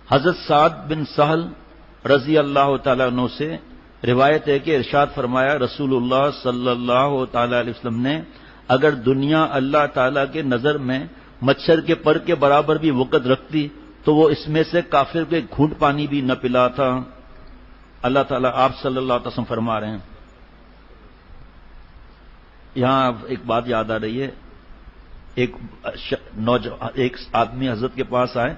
حضرت سعد بن سہل رضی اللہ تعالیٰ عنہ سے روایت ہے کہ ارشاد فرمایا رسول اللہ صلی اللہ تعالی علیہ وسلم نے، اگر دنیا اللہ تعالیٰ کے نظر میں مچھر کے پر کے برابر بھی وقت رکھتی تو وہ اس میں سے کافر کو ایک گھونٹ پانی بھی نہ پلاتا۔ اللہ تعالیٰ آپ صلی اللہ علیہ وسلم فرما رہے ہیں۔ یہاں ایک بات یاد آ رہی ہے، ایک آدمی حضرت کے پاس آئے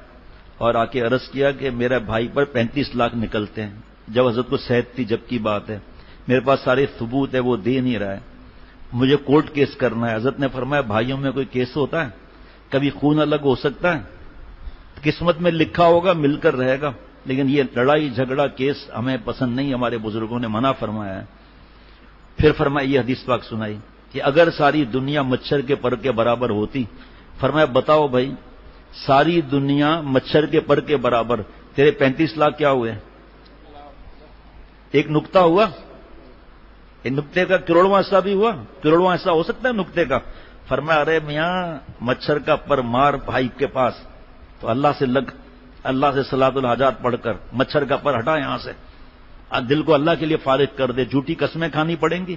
اور آ کے عرض کیا کہ میرے بھائی پر 35 لاکھ نکلتے ہیں، جب حضرت کو صحت تھی، جب کی بات ہے، میرے پاس سارے ثبوت ہے، وہ دے نہیں رہا ہے، مجھے کورٹ کیس کرنا ہے۔ حضرت نے فرمایا بھائیوں میں کوئی کیس ہوتا ہے؟ کبھی خون الگ ہو سکتا ہے؟ قسمت میں لکھا ہوگا مل کر رہے گا، لیکن یہ لڑائی جھگڑا کیس ہمیں پسند نہیں، ہمارے بزرگوں نے منع فرمایا ہے۔ پھر فرمایا یہ حدیث پاک سنائی کہ اگر ساری دنیا مچھر کے پر کے برابر ہوتی، فرمایا بتاؤ بھائی ساری دنیا مچھر کے پر کے برابر، تیرے 35 لاکھ کیا ہوئے؟ ایک نقطہ ہوا، ایک نقطے کا کروڑواں حصہ بھی ہوا؟ کروڑواں حصہ ہو سکتا ہے نقطے کا؟ فرمایا ارے میاں مچھر کا پر مار بھائی کے پاس تو اللہ سے صلاۃ الحاجات پڑھ کر مچھر کا پر ہٹا یہاں سے، دل کو اللہ کے لیے فارغ کر دے۔ جھوٹی قسمیں کھانی پڑیں گی،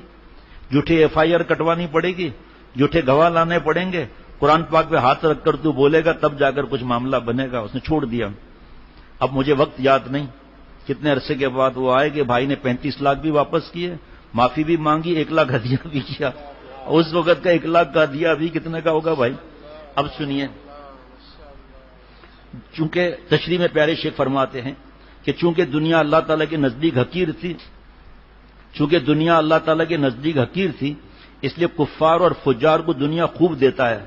جھوٹی FIR کٹوانی پڑے گی، جھوٹے گواہ لانے پڑیں گے، قرآن پاک پہ ہاتھ رکھ کر تو بولے گا تب جا کر کچھ معاملہ بنے گا۔ اس نے چھوڑ دیا۔ اب مجھے وقت یاد نہیں کتنے عرصے کے بعد وہ آئے کہ بھائی نے 35 لاکھ بھی واپس کیے، معافی بھی مانگی، 1 لاکھ ہدیہ بھی کیا۔ اس وقت کا 1 لاکھ کا ہدیہ بھی کتنے کا ہوگا بھائی؟ اب سنیے، چونکہ تشریح میں پیارے شیخ فرماتے ہیں کہ چونکہ دنیا اللہ تعالیٰ کے نزدیک حقیر تھی، اس لیے کفار اور فجار کو دنیا خوب دیتا ہے،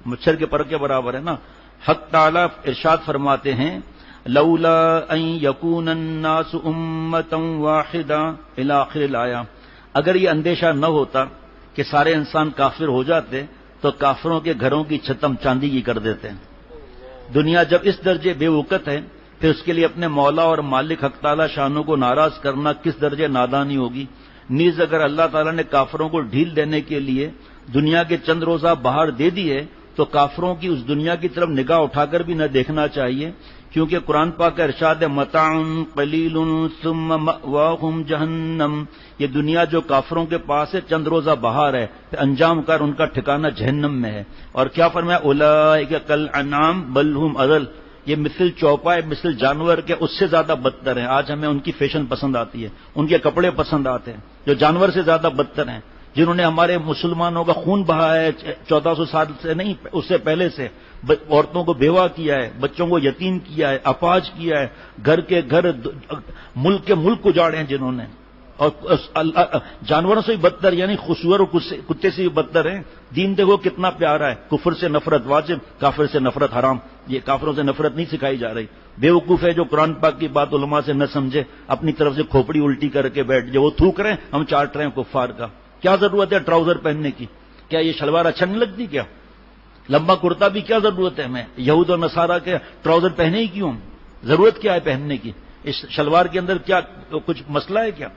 مچھر کے پر کے برابر ہے نا۔ حق تعالیٰ ارشاد فرماتے ہیں لولا ان یکون الناس امۃ واحدہ الی آخر الآیہ، اگر یہ اندیشہ نہ ہوتا کہ سارے انسان کافر ہو جاتے تو کافروں کے گھروں کی چھت ہم چاندی کی کر دیتے ہیں۔ دنیا جب اس درجے بے وقت ہے پھر اس کے لیے اپنے مولا اور مالک حق تعالیٰ شانوں کو ناراض کرنا کس درجے نادانی ہوگی۔ نیز اگر اللہ تعالیٰ نے کافروں کو ڈھیل دینے کے لیے دنیا کے چند روزہ بہار دے دی ہے تو کافروں کی اس دنیا کی طرف نگاہ اٹھا کر بھی نہ دیکھنا چاہیے، کیونکہ قرآن پاک کا ارشاد ہے متاع قلیل ثم مأواہم جہنم، یہ دنیا جو کافروں کے پاس ہے چند روزہ بہار ہے، پھر انجام کار ان کا ٹھکانہ جہنم میں ہے۔ اور کیا فرمایا اولئک کالانعام بل ہم اضل، یہ مثل چوپائے مثل جانور کے اس سے زیادہ بدتر ہیں۔ آج ہمیں ان کی فیشن پسند آتی ہے، ان کے کپڑے پسند آتے ہیں، جو جانور سے زیادہ بدتر ہیں، جنہوں نے ہمارے مسلمانوں کا خون بہا ہے 1400 سال سے نہیں، اس سے پہلے سے، عورتوں کو بیوہ کیا ہے، بچوں کو یتیم کیا ہے، اپاہج کیا ہے، گھر کے گھر ملک کے ملک اجاڑے ہیں جنہوں نے، اور جانوروں سے بھی بدتر، یعنی خسور اور کتے سے بھی بدتر ہیں۔ دین دیکھو کتنا پیارا ہے، کفر سے نفرت واجب، کافر سے نفرت حرام۔ یہ کافروں سے نفرت نہیں سکھائی جا رہی۔ بیوقوف ہے جو قرآن پاک کی بات علماء سے نہ سمجھے، اپنی طرف سے کھوپڑی الٹی کر کے بیٹھ جائے، وہ تھوک رہے ہیں ہم چاٹ رہے ہیں کفار کا۔ کیا ضرورت ہے ٹراؤزر پہننے کی؟ کیا یہ شلوار اچھا نہیں لگتی؟ کیا لمبا کرتا بھی کیا ضرورت ہے ہمیں؟ یہود اور نصارہ کے ٹراؤزر پہنے ہی کیوں؟ ضرورت کیا ہے پہننے کی؟ اس شلوار کے اندر کیا کچھ مسئلہ ہے کیا؟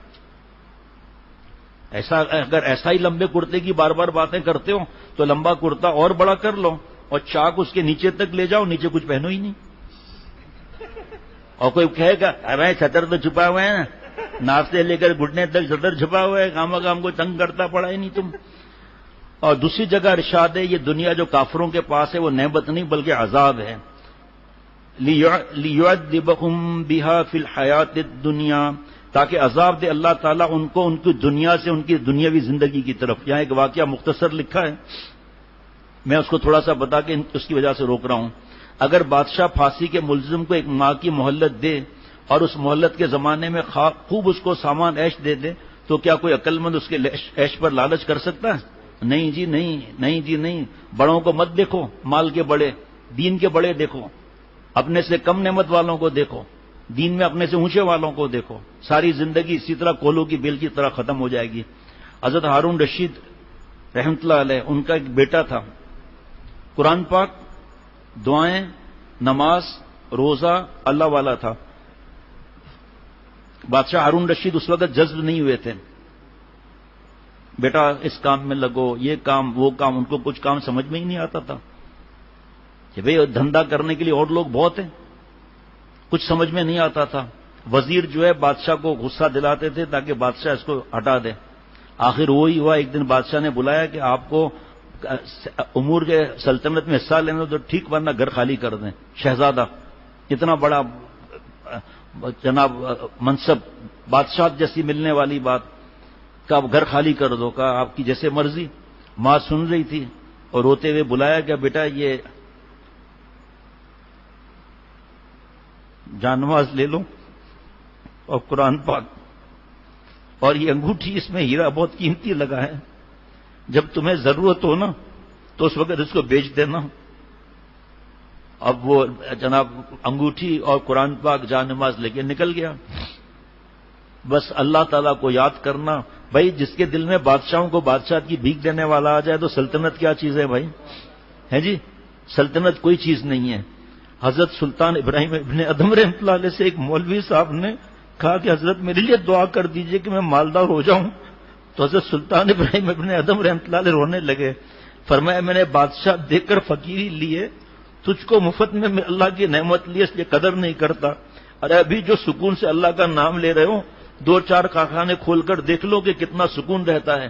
اگر ایسا ہی لمبے کرتے کی بار بار باتیں کرتے ہو تو لمبا کرتا اور بڑا کر لو اور چاک اس کے نیچے تک لے جاؤ، نیچے کچھ پہنو ہی نہیں۔ اور کوئی کہے گا ارے چھتر تو چھپا ہوئے ہیں، ناف سے لے کر گھٹنے تک چھتر چھپا ہوا ہے، کام کو تنگ کرتا پڑا ہی نہیں تم۔ اور دوسری جگہ ارشاد ہے یہ دنیا جو کافروں کے پاس ہے وہ نعمت نہیں بلکہ عذاب ہے۔ لِيُعَذِّبَهُمْ بِهَا فِي الْحَيَاةِ الدُّنْيَا، تاکہ عذاب دے اللہ تعالیٰ ان کو ان کی دنیا سے ان کی دنیاوی زندگی کی طرف۔ یہاں ایک واقعہ مختصر لکھا ہے، میں اس کو تھوڑا سا بتا کے اس کی وجہ سے روک رہا ہوں۔ اگر بادشاہ پھانسی کے ملزم کو 1 ماہ کی مہلت دے اور اس مہلت کے زمانے میں خوب اس کو سامان عیش دے دے تو کیا کوئی عقل مند اس کے عیش پر لالچ کر سکتا ہے؟ نہیں جی نہیں، نہیں جی نہیں۔ بڑوں کو مت دیکھو، مال کے بڑے، دین کے بڑے دیکھو، اپنے سے کم نعمت والوں کو دیکھو، دین میں اپنے سے اونچے والوں کو دیکھو۔ ساری زندگی اسی طرح کولو کی بیل کی طرح ختم ہو جائے گی۔ حضرت ہارون رشید رحمۃ اللہ علیہ، ان کا ایک بیٹا تھا، قرآن پاک، دعائیں، نماز، روزہ اللہ والا تھا۔ بادشاہ ہارون رشید اس وقت جذب نہیں ہوئے تھے، بیٹا اس کام میں لگو، یہ کام وہ کام، ان کو کچھ کام سمجھ میں ہی نہیں آتا تھا کہ بھئی دھندا کرنے کے لیے اور لوگ بہت ہیں، کچھ سمجھ میں نہیں آتا تھا. وزیر جو ہے بادشاہ کو غصہ دلاتے تھے تاکہ بادشاہ اس کو ہٹا دے. آخر وہی ہوا، ایک دن بادشاہ نے بلایا کہ آپ کو امور کے سلطنت میں حصہ لینا تو ٹھیک، ورنہ گھر خالی کر دیں. شہزادہ اتنا بڑا جناب منصب، بادشاہ جیسی ملنے والی بات، کہ آپ گھر خالی کر دو. کہا آپ کی جیسے مرضی. ماں سن رہی تھی اور روتے ہوئے بلایا کہ بیٹا یہ جانواز لے لو اور قرآن پاک اور یہ انگوٹھی، اس میں ہیرا بہت قیمتی لگا ہے، جب تمہیں ضرورت ہو نا تو اس وقت اس کو بیچ دینا. اب وہ جناب انگوٹھی اور قرآن پاک جانماز لے کے نکل گیا. بس اللہ تعالیٰ کو یاد کرنا. بھائی جس کے دل میں بادشاہوں کو بادشاہ کی بھیک دینے والا آ جائے تو سلطنت کیا چیز ہے بھائی؟ ہے جی، سلطنت کوئی چیز نہیں ہے. حضرت سلطان ابراہیم ابن ادم رحمۃ اللہ علیہ سے ایک مولوی صاحب نے کہا کہ حضرت میرے لیے دعا کر دیجئے کہ میں مالدار ہو جاؤں. تو حضرت سلطان ابراہیم ابن ادم رحمۃ اللہ علیہ رونے لگے. فرمایا میں نے بادشاہ دیکھ کر فقیری لیے، تجھ کو مفت میں اللہ کی نعمت لی، اس لیے قدر نہیں کرتا. ارے ابھی جو سکون سے اللہ کا نام لے رہے ہو، 2-4 کارخانے کھول کر دیکھ لو کہ کتنا سکون رہتا ہے.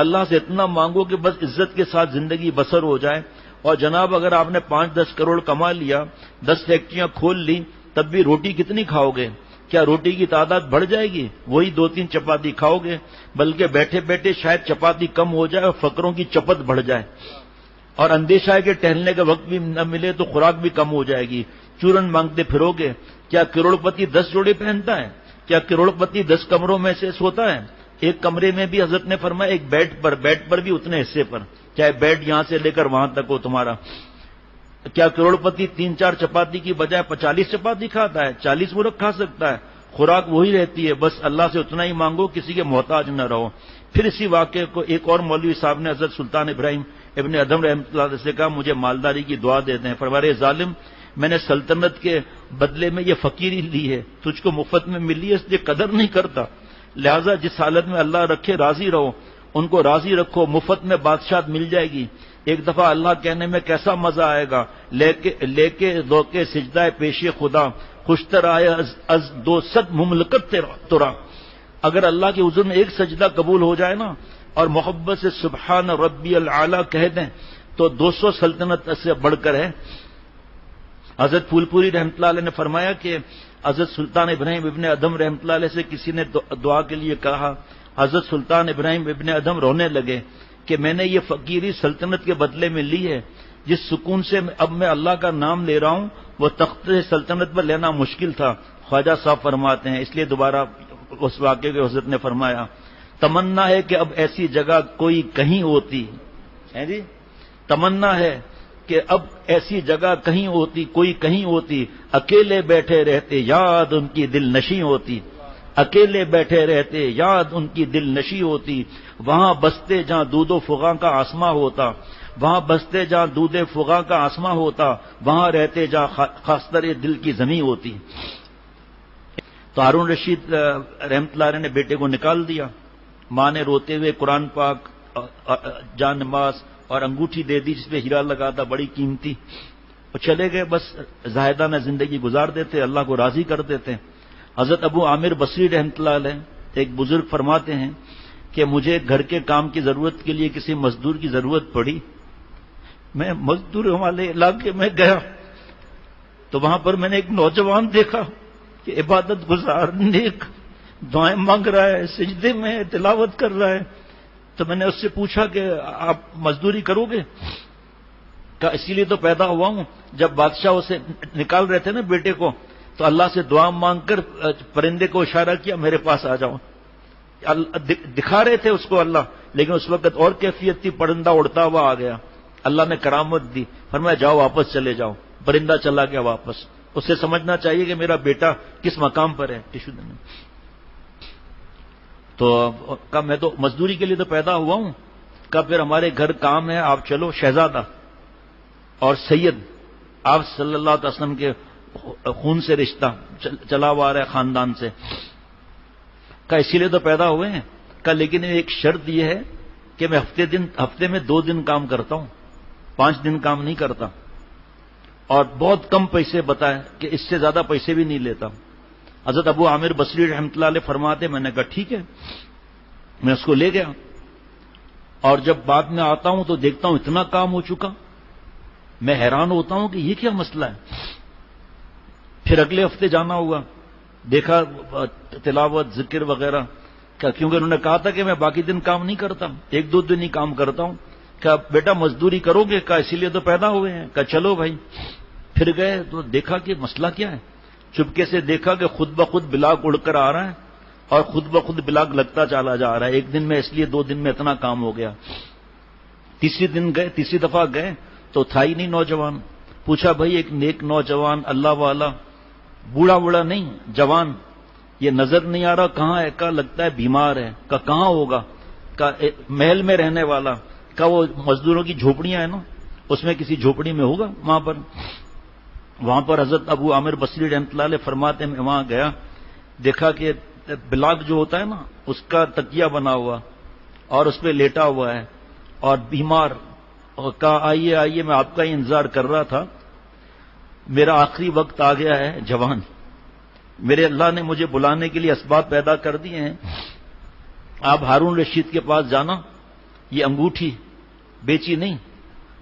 اللہ سے اتنا مانگو کہ بس عزت کے ساتھ زندگی بسر ہو جائے. اور جناب اگر آپ نے 5-10 کروڑ کما لیا، 10 فیکٹریاں کھول لی، تب بھی روٹی کتنی کھاؤ گے؟ کیا روٹی کی تعداد بڑھ جائے گی؟ وہی 2-3 چپاتی کھاؤ گے. بلکہ بیٹھے بیٹھے شاید چپاتی کم ہو جائے اور فقروں کی چپت بڑھ جائے. اور اندیشہ ہے کہ ٹہلنے کا وقت بھی نہ ملے تو خوراک بھی کم ہو جائے گی. چورن مانگتے پھرو گے. کیا کروڑپتی 10 جوڑے پہنتا ہے؟ کیا کروڑپتی 10 کمروں میں سے سوتا ہے؟ ایک کمرے میں بھی حضرت نے فرمایا ایک بیڈ پر بھی اتنے حصے پر، چاہے بیڈ یہاں سے لے کر وہاں تک ہو تمہارا. کیا کروڑپتی 3-4 چپاتی کی بجائے 45 چپاتی کھاتا ہے؟ 40 مرغ کھا سکتا ہے. خوراک وہی رہتی ہے. بس اللہ سے اتنا ہی مانگو، کسی کے محتاج نہ رہو. پھر اسی واقعے کو ایک اور مولوی صاحب نے حضرت سلطان ابراہیم ابن ادم رحمۃ اللہ علیہ سے کہا مجھے مالداری کی دعا دے دیں. فرمایا ظالم، میں نے سلطنت کے بدلے میں یہ فقیری لی ہے، تجھ کو مفت میں ملی ہے، اس لیے قدر نہیں کرتا. لہذا جس حالت میں اللہ رکھے راضی رہو، ان کو راضی رکھو. مفت میں بادشاہت مل جائے گی. ایک دفعہ اللہ کہنے میں کیسا مزہ آئے گا، لے کے دو کے سجدہ پیش خدا، خوشتر آئے از 200 مملکت ترا. اگر اللہ کے حضور میں ایک سجدہ قبول ہو جائے نا اور محبت سے سبحان ربی العالی کہہ دیں تو 200 سلطنت سے بڑھ کر ہے. حضرت پھول پوری رحمۃ اللہ علیہ نے فرمایا کہ حضرت سلطان ابراہیم ابن ادم رحمۃ اللہ علیہ سے کسی نے دعا کے لیے کہا. حضرت سلطان ابراہیم ابن ادم رونے لگے کہ میں نے یہ فقیری سلطنت کے بدلے میں لی ہے. جس سکون سے اب میں اللہ کا نام لے رہا ہوں وہ تخت سلطنت پر لینا مشکل تھا. خواجہ صاحب فرماتے ہیں، اس لیے دوبارہ اس واقعے کے حضرت نے فرمایا تمنا ہے کہ اب ایسی جگہ کوئی کہیں ہوتی ہے جی، تمنا ہے کہ اب ایسی جگہ کہیں ہوتی، کوئی کہیں ہوتی، اکیلے بیٹھے رہتے یاد ان کی دل نشیں ہوتی. اکیلے بیٹھے رہتے یاد ان کی دل نشیں ہوتی. وہاں بستے جہاں دودھ و فغاں کا آسماں ہوتا، وہاں بستے جہاں دودھ فغاں کا آسماں ہوتا، وہاں رہتے جہاں خاصتر دل کی زمین ہوتی. تو ہارون رشید رحمۃ اللہ علیہ نے بیٹے کو نکال دیا. ماں نے روتے ہوئے قرآن پاک، جان نماز اور انگوٹھی دے دی جس پہ ہیرا لگا تھا بڑی قیمتی. وہ چلے گئے، بس زاہدانہ زندگی گزار دیتے، اللہ کو راضی کر دیتے. حضرت ابو عامر بصری رحمۃ اللہ علیہ ایک بزرگ فرماتے ہیں کہ مجھے گھر کے کام کی ضرورت کے لیے کسی مزدور کی ضرورت پڑی. میں مزدور والے علاقے میں گیا تو وہاں پر میں نے ایک نوجوان دیکھا کہ عبادت گزار، نیک، دعائیں مانگ رہا ہے، سجدے میں تلاوت کر رہا ہے. تو میں نے اس سے پوچھا کہ آپ مزدوری کرو گے؟ کہا اسی لیے تو پیدا ہوا ہوں. جب بادشاہ اسے نکال رہے تھے نا بیٹے کو، تو اللہ سے دعا مانگ کر پرندے کو اشارہ کیا میرے پاس آ جاؤ. دکھا رہے تھے اس کو اللہ، لیکن اس وقت اور کیفیت تھی، پرندہ اڑتا ہوا آ گیا. اللہ نے کرامت دی، فرمایا جاؤ واپس چلے جاؤ. پرندہ چلا گیا واپس. اسے سمجھنا چاہیے کہ میرا بیٹا کس مقام پر ہے. ٹیشو دینا. تو کہا میں تو مزدوری کے لیے تو پیدا ہوا ہوں. کہا پھر ہمارے گھر کام ہے، آپ چلو. شہزادہ اور سید، آپ صلی اللہ علیہ وسلم کے خون سے رشتہ چلا ہوا رہا ہے خاندان سے. کہا اسی لیے تو پیدا ہوئے ہیں. کہا لیکن ایک شرط یہ ہے کہ میں ہفتے میں 2 دن کام کرتا ہوں، 5 دن کام نہیں کرتا. اور بہت کم پیسے بتائے کہ اس سے زیادہ پیسے بھی نہیں لیتا. حضرت ابو عامر بصری رحمۃ اللہ علیہ فرماتے میں نے کہا ٹھیک ہے. میں اس کو لے گیا اور جب بعد میں آتا ہوں تو دیکھتا ہوں اتنا کام ہو چکا. میں حیران ہوتا ہوں کہ یہ کیا مسئلہ ہے. پھر اگلے ہفتے جانا ہوا, دیکھا تلاوت ذکر وغیرہ, کیونکہ انہوں نے کہا تھا کہ میں باقی دن کام نہیں کرتا, 1-2 دن ہی کام کرتا ہوں. کہا بیٹا مزدوری کرو گے؟ کہا اسی لیے تو پیدا ہوئے ہیں. کہا چلو بھائی. پھر گئے تو دیکھا کہ مسئلہ کیا ہے. چپکے سے دیکھا کہ خود بخود بلاگ اڑ کر آ رہا ہے اور خود بخود بلاگ لگتا چلا جا رہا ہے. 1 دن میں اس لیے 2 دن میں اتنا کام ہو گیا. تیسری دفعہ گئے تو تھا ہی نہیں نوجوان. پوچھا بھائی ایک نیک نوجوان اللہ والا, بوڑھا بوڑھا نہیں جوان, یہ نظر نہیں آ رہا کہاں ہے؟ کہا لگتا ہے بیمار ہے. کہا کہاں ہوگا؟ کہا محل میں رہنے والا. کہا وہ مزدوروں کی جھوپڑیاں ہیں نا, اس میں کسی جھوپڑی میں ہوگا وہاں پر حضرت ابو عامر بصری رحمۃ اللہ علیہ فرماتے میں وہاں گیا, دیکھا کہ بلاگ جو ہوتا ہے نا اس کا تکیہ بنا ہوا اور اس پہ لیٹا ہوا ہے اور بیمار. اور کہا آئیے میں آپ کا ہی انتظار کر رہا تھا, میرا آخری وقت آ گیا ہے جوان, میرے اللہ نے مجھے بلانے کے لیے اسباب پیدا کر دیے ہیں. آپ ہارون رشید کے پاس جانا, یہ انگوٹھی بیچی نہیں,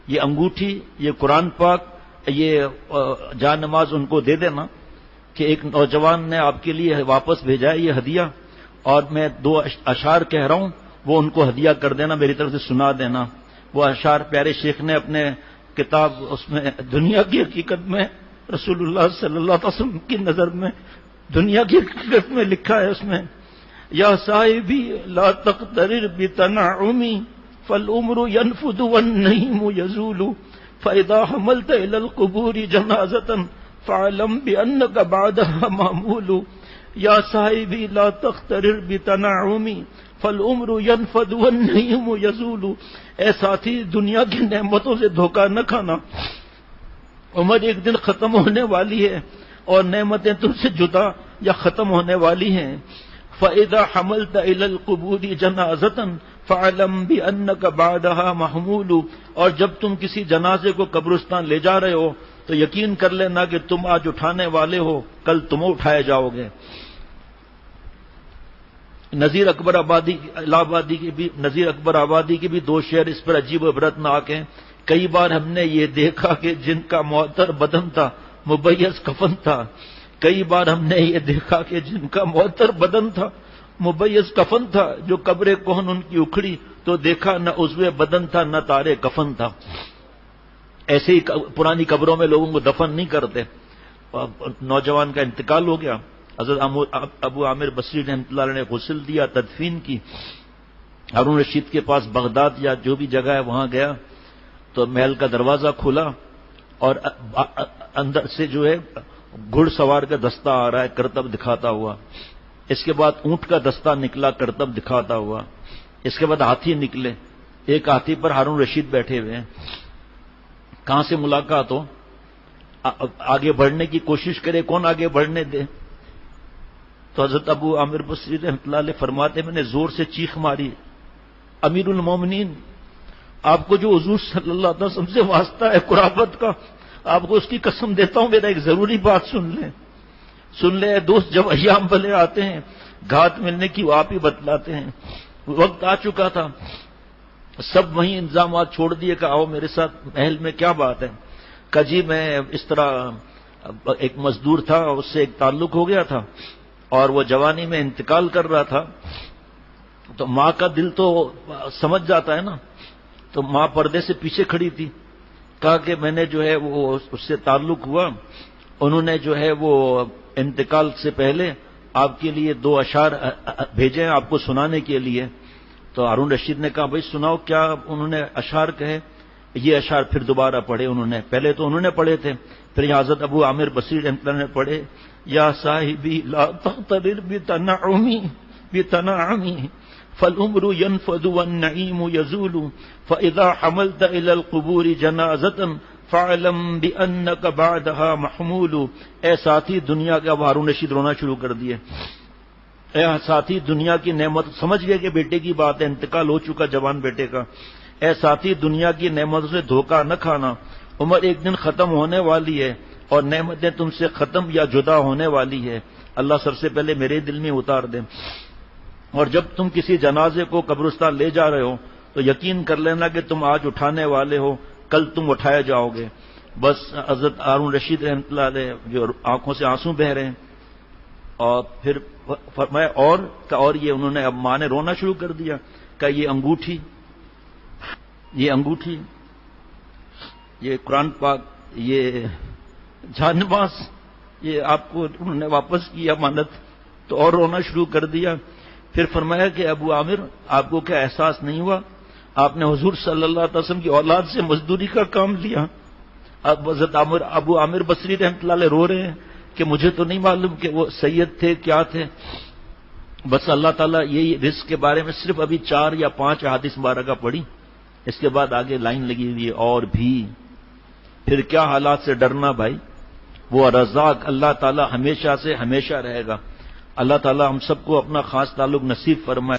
یہ انگوٹھی, یہ قرآن پاک, یہ جان نماز ان کو دے دینا کہ ایک نوجوان نے آپ کے لیے واپس بھیجا ہے یہ ہدیہ, اور میں 2 اشعار کہہ رہا ہوں وہ ان کو ہدیہ کر دینا, میری طرف سے سنا دینا. وہ اشعار پیارے شیخ نے اپنے کتاب اس میں دنیا کی حقیقت میں رسول اللہ صلی اللہ علیہ وسلم کی نظر میں دنیا کی حقیقت میں لکھا ہے. اس میں یا صاحبی لا تقترر بتنعمی فالعمر ينفد والنعیم یزول فاذا حملت الى القبور جنازة فاعلم بانك بعدها معمول. یا صاحبی لا تقترر بتنعمی فالعمر ينفد والنعیم یزول. اے ساتھی دنیا کی نعمتوں سے دھوکہ نہ کھانا, عمر ایک دن ختم ہونے والی ہے اور نعمتیں تم سے جدا یا ختم ہونے والی ہیں. فَإِذَا حَمَلْتَ إِلَى الْقُبُورِ جَنَازَةً فَاعْلَمْ بِأَنَّكَ بَعْدَهَا مَحْمُولُ. اور جب تم کسی جنازے کو قبرستان لے جا رہے ہو تو یقین کر لینا کہ تم آج اٹھانے والے ہو, کل تم اٹھائے جاؤ گے. نذیر اکبر آبادی کے بھی 2 شعر اس پر عجیب و عبرتناک ہیں. کئی بار ہم نے یہ دیکھا کہ جن کا معطر بدن تھا مبیض کفن تھا. کئی بار ہم نے یہ دیکھا کہ جن کا معطر بدن تھا مبیض کفن تھا. جو قبر کون ان کی اکھڑی تو دیکھا نہ عضو بدن تھا نہ تارے کفن تھا. ایسے ہی پرانی قبروں میں لوگوں کو دفن نہیں کرتے. نوجوان کا انتقال ہو گیا, حضرت ابو عامر بصری رحمۃ اللہ علیہ نے غسل دیا, تدفین کی. ہارون رشید کے پاس بغداد یا جو بھی جگہ ہے وہاں گیا تو محل کا دروازہ کھلا اور اندر سے جو ہے گھڑ سوار کا دستہ آ رہا ہے کرتب دکھاتا ہوا. اس کے بعد اونٹ کا دستہ نکلا کرتب دکھاتا ہوا. اس کے بعد ہاتھی نکلے, ایک ہاتھی پر ہارون رشید بیٹھے ہوئے ہیں. کہاں سے ملاقات ہو, آگے بڑھنے کی کوشش کرے, کون آگے بڑھنے دے. تو حضرت ابو عامر بصری رحمۃ اللہ علیہ فرماتے میں نے زور سے چیخ ماری, امیر المومنین آپ کو جو حضور صلی اللہ علیہ وسلم سے واسطہ ہے قرابت کا, آپ کو اس کی قسم دیتا ہوں میرا ایک ضروری بات سن لیں. دوست جب ایام بھلے آتے ہیں گھات ملنے کی وہ آپ ہی بتلاتے ہیں. وقت آ چکا تھا, سب وہیں انتظامات چھوڑ دیے کہ آؤ میرے ساتھ محل میں, کیا بات ہے. کہ جی میں اس طرح ایک مزدور تھا, اس سے ایک تعلق ہو گیا تھا اور وہ جوانی میں انتقال کر رہا تھا. تو ماں کا دل تو سمجھ جاتا ہے نا, تو ماں پردے سے پیچھے کھڑی تھی. کہا کہ میں نے جو ہے وہ اس سے تعلق ہوا, انہوں نے جو ہے وہ انتقال سے پہلے آپ کے لیے 2 اشعار بھیجے ہیں آپ کو سنانے کے لیے. تو ہارون رشید نے کہا بھائی سناؤ, کیا انہوں نے اشعار کہے. یہ اشعار پھر دوبارہ پڑھے انہوں نے, پہلے تو انہوں نے پڑھے تھے, پھر حضرت ابو عامر بصری رحمۃ اللہ نے پڑھے. یا صاحبی لا تغترر بتنعمی فالعمر ينفد والنعیم یزول فاذا حملت الى القبور جنازة فاعلم بانك بعدها محمول. اے ساتھی دنیا کا, ہارون رشید رونا شروع کر دیے. اے ساتھی دنیا کی نعمت, سمجھ گئے کہ بیٹے کی بات ہے, انتقال ہو چکا جوان بیٹے کا. اے ساتھی دنیا کی نعمتوں سے دھوکہ نہ کھانا, عمر ایک دن ختم ہونے والی ہے اور نعمتیں تم سے ختم یا جدا ہونے والی ہے، اللہ سب سے پہلے میرے دل میں اتار دے۔ اور جب تم کسی جنازے کو قبرستان لے جا رہے ہو تو یقین کر لینا کہ تم آج اٹھانے والے ہو، کل تم اٹھائے جاؤ گے۔ بس حضرت ہارون رشید رحمۃ اللہ علیہ جو آنکھوں سے آنسو بہ رہے ہیں، اور پھر فرمایا اور یہ انہوں نے اب ماں نے رونا شروع کر دیا کہ یہ انگوٹھی یہ قرآن پاک یہ جان نماز یہ آپ کو انہوں نے واپس کی امانت، تو اور رونا شروع کر دیا۔ پھر فرمایا کہ ابو عامر آپ کو کیا احساس نہیں ہوا، آپ نے حضور صلی اللہ علیہ وسلم کی اولاد سے مزدوری کا کام لیا۔ اب حضرت ابو عامر بصری رحمۃ اللہ علیہ رو رہے ہیں کہ مجھے تو نہیں معلوم کہ وہ سید تھے کیا تھے۔ بس اللہ تعالیٰ یہی رزق کے بارے میں صرف ابھی 4 یا 5 احادیث مبارکہ پڑھی، اس کے بعد آگے لائن لگی ہوئی ہے اور بھی۔ پھر کیا حالات سے ڈرنا بھائی، وہ رزاق اللہ تعالیٰ ہمیشہ سے ہمیشہ رہے گا۔ اللہ تعالیٰ ہم سب کو اپنا خاص تعلق نصیب فرمائے۔